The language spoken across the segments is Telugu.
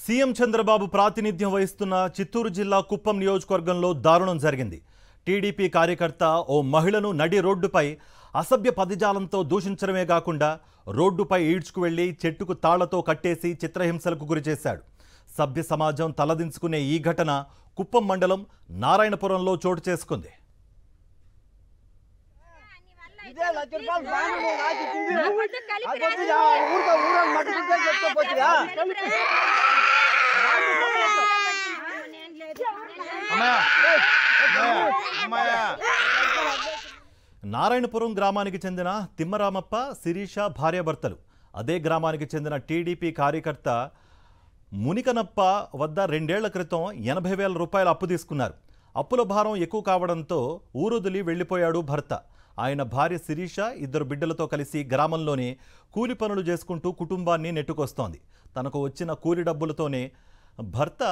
సీఎం చంద్రబాబు ప్రాతినిధ్యం వహిస్తున్న చిత్తూరు జిల్లా కుప్పం నియోజకవర్గంలో దారుణం జరిగింది. టీడీపీ కార్యకర్త ఓ మహిళను నడి రోడ్డుపై అసభ్య పదజాలంతో దూషించడమే కాకుండా రోడ్డుపై ఈడ్చుకు వెళ్లి చెట్టుకు తాళ్లతో కట్టేసి చిత్రహింసలకు గురిచేశాడు. సభ్య సమాజం తలదించుకునే ఈ ఘటన కుప్పం మండలం నారాయణపురంలో చోటు చేసుకుంది. నారాయణపురం గ్రామానికి చెందిన తిమ్మరామప్ప, శిరీష భార్యాభర్తలు. అదే గ్రామానికి చెందిన టీడీపీ కార్యకర్త మునికనప్ప వద్ద 2 ఏళ్ల క్రితం 80,000 రూపాయల అప్పు తీసుకున్నారు. అప్పుల భారం ఎక్కువ కావడంతో ఊరొదిలి వెళ్లిపోయాడు భర్త. ఆయన భార్య శిరీష 2 బిడ్డలతో కలిసి గ్రామంలోనే కూలి పనులు చేసుకుంటూ కుటుంబాన్ని నెట్టుకొస్తోంది. తనకు వచ్చిన కూలి డబ్బులతోనే భర్త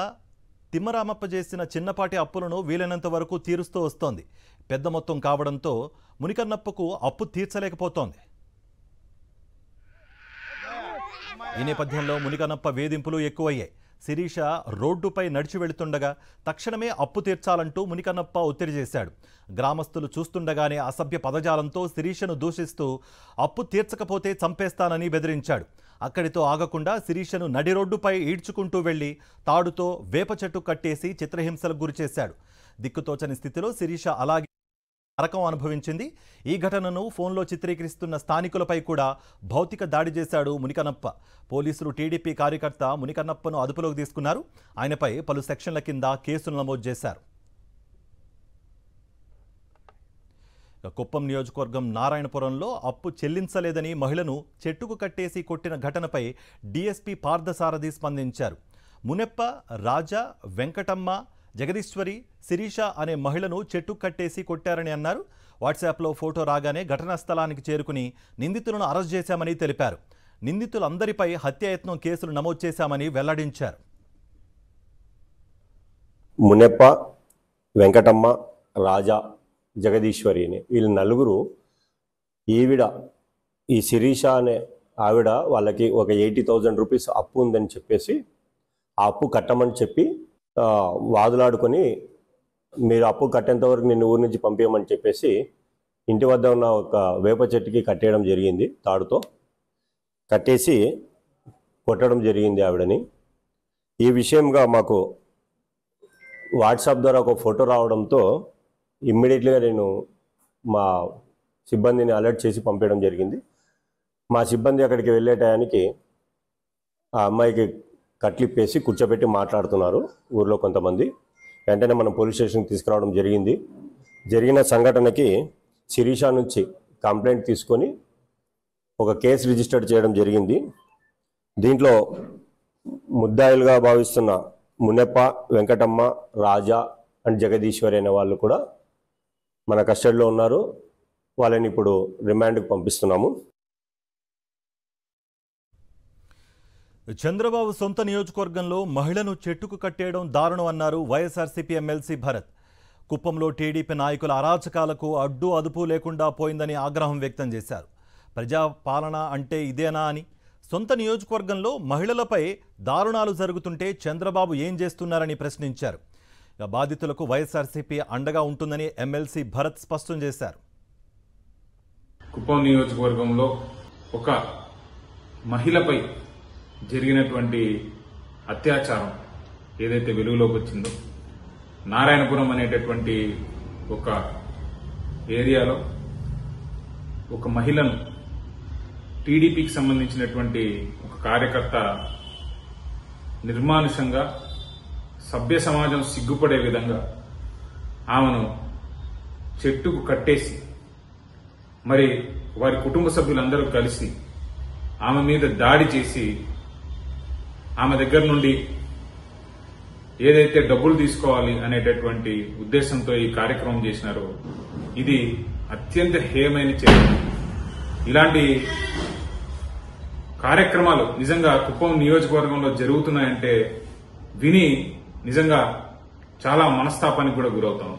తిమ్మరామప్ప చేసిన చిన్నపాటి అప్పులను వీలైనంత వరకు తీరుస్తూ వస్తోంది. పెద్ద మొత్తం కావడంతో మునికన్నప్పకు అప్పు తీర్చలేకపోతోంది. ఈ నేపథ్యంలో మునికన్నప్ప వేధింపులు ఎక్కువయ్యాయి. శిరీష రోడ్డుపై నడిచి వెళుతుండగా తక్షణమే అప్పు తీర్చాలంటూ మునికన్నప్ప ఒత్తిడి చేశాడు. గ్రామస్తులు చూస్తుండగానే అసభ్య పదజాలంతో శిరీషను దూషిస్తూ అప్పు తీర్చకపోతే చంపేస్తానని బెదిరించాడు. అక్కడితో ఆగకుండా శిరీషను నడి రోడ్డుపై ఈడ్చుకుంటూ వెళ్లి తాడుతో వేప చెట్టు కట్టేసి చిత్రహింసలకు గురిచేశాడు. దిక్కుతోచని స్థితిలో శిరీష అలాగే నరకం అనుభవించింది. ఈ ఘటనను ఫోన్లో చిత్రీకరిస్తున్న స్థానికులపై కూడా భౌతిక దాడి చేశాడు మునికన్నప్ప. పోలీసులు టీడీపీ కార్యకర్త మునికన్నప్పను అదుపులోకి తీసుకున్నారు. ఆయనపై పలు సెక్షన్ల కింద కేసులు నమోదు చేశారు. కుప్పం నియోజకవర్గం నారాయణపురంలో అప్పు చెల్లించలేదని మహిళను చెట్టుకు కట్టేసి కొట్టిన ఘటనపై డీఎస్పీ పార్థసారథి స్పందించారు. మునెప్ప, రాజా, వెంకటమ్మ, జగదీశ్వరి, శిరీష అనే మహిళను చెట్టుకు కట్టేసి కొట్టారని అన్నారు. వాట్సాప్లో ఫోటో రాగానే ఘటనా స్థలానికి చేరుకుని నిందితులను అరెస్ట్ చేశామని తెలిపారు. నిందితులందరిపై హత్యాయత్నం కేసులు నమోదు చేశామని వెల్లడించారు. మునెప్ప, వెంకటమ్మ, రాజా, జగదీశ్వరి అని వీళ్ళు నలుగురు ఈ శిరీష అనే ఆవిడ వాళ్ళకి ఒక 80,000 రూపీస్ అప్పు ఉందని చెప్పేసి ఆ అప్పు కట్టమని చెప్పి వాదులాడుకొని మీరు అప్పు కట్టేంత వరకు నిన్ను ఊరి నుంచి పంపించమని చెప్పేసి ఇంటి వద్ద ఉన్న ఒక వేప చెట్టుకి కట్టేయడం జరిగింది. తాడుతో కట్టేసి కొట్టడం జరిగింది ఆవిడని. ఈ విషయంగా మాకు వాట్సాప్ ద్వారా ఒక ఫోటో రావడంతో ఇమ్మీడియట్లీగా నేను మా సిబ్బందిని అలర్ట్ చేసి పంపించడం జరిగింది. మా సిబ్బంది అక్కడికి వెళ్ళే టయానికి ఆ అమ్మాయికి కట్లిప్పేసి కూర్చోబెట్టి మాట్లాడుతున్నారు ఊర్లో కొంతమంది. వెంటనే మనం పోలీస్ స్టేషన్కి తీసుకురావడం జరిగింది. జరిగిన సంఘటనకి శిరీష నుంచి కంప్లైంట్ తీసుకొని ఒక కేసు రిజిస్టర్ చేయడం జరిగింది. దీంట్లో ముద్దాయిలుగా భావిస్తున్న మునెప్ప, వెంకటమ్మ, రాజా అండ్ జగదీశ్వరి అనే వాళ్ళు కూడా మన కస్టడీలో ఉన్నారు. వాళ్ళని ఇప్పుడు రిమాండ్కి పంపిస్తున్నాము. చంద్రబాబు సొంత నియోజకవర్గంలో మహిళను చెట్టుకు కట్టేయడం దారుణం అన్నారు వైఎస్ఆర్సీపీ ఎమ్మెల్సీ భరత్. కుప్పంలో టీడీపీ నాయకుల అరాచకాలకు అడ్డు అదుపు లేకుండా పోయిందని ఆగ్రహం వ్యక్తం చేశారు. ప్రజాపాలన అంటే ఇదేనా అని, సొంత నియోజకవర్గంలో మహిళలపై దారుణాలు జరుగుతుంటే చంద్రబాబు ఏం చేస్తున్నారని ప్రశ్నించారు. బాధితులకు వైఎస్ఆర్సీపీ అండగా ఉంటుందని ఎమ్మెల్సీ భరత్ స్పష్టం చేశారు. కుప్పం నియోజకవర్గంలో ఒక మహిళపై జరిగినటువంటి అత్యాచారం ఏదైతే వెలుగులోకి వచ్చిందో, నారాయణపురం అనేటటువంటి ఒక ఏరియాలో ఒక మహిళను టీడీపీకి సంబంధించినటువంటి ఒక కార్యకర్త నిర్మానుషంగా సభ్య సమాజం సిగ్గుపడే విధంగా ఆమెను చెట్టుకు కట్టేసి మరి వారి కుటుంబ సభ్యులందరూ కలిసి ఆమె మీద దాడి చేసి ఆమె దగ్గర నుండి ఏదైతే డబ్బులు తీసుకోవాలి అనేటటువంటి ఉద్దేశంతో ఈ కార్యక్రమం చేసినారో ఇది అత్యంత హేయమైన చర్య. ఇలాంటి కార్యక్రమాలు నిజంగా కుప్పం నియోజకవర్గంలో జరుగుతున్నాయంటే విని నిజంగా చాలా మనస్తాపానికి కూడా గురవుతాం.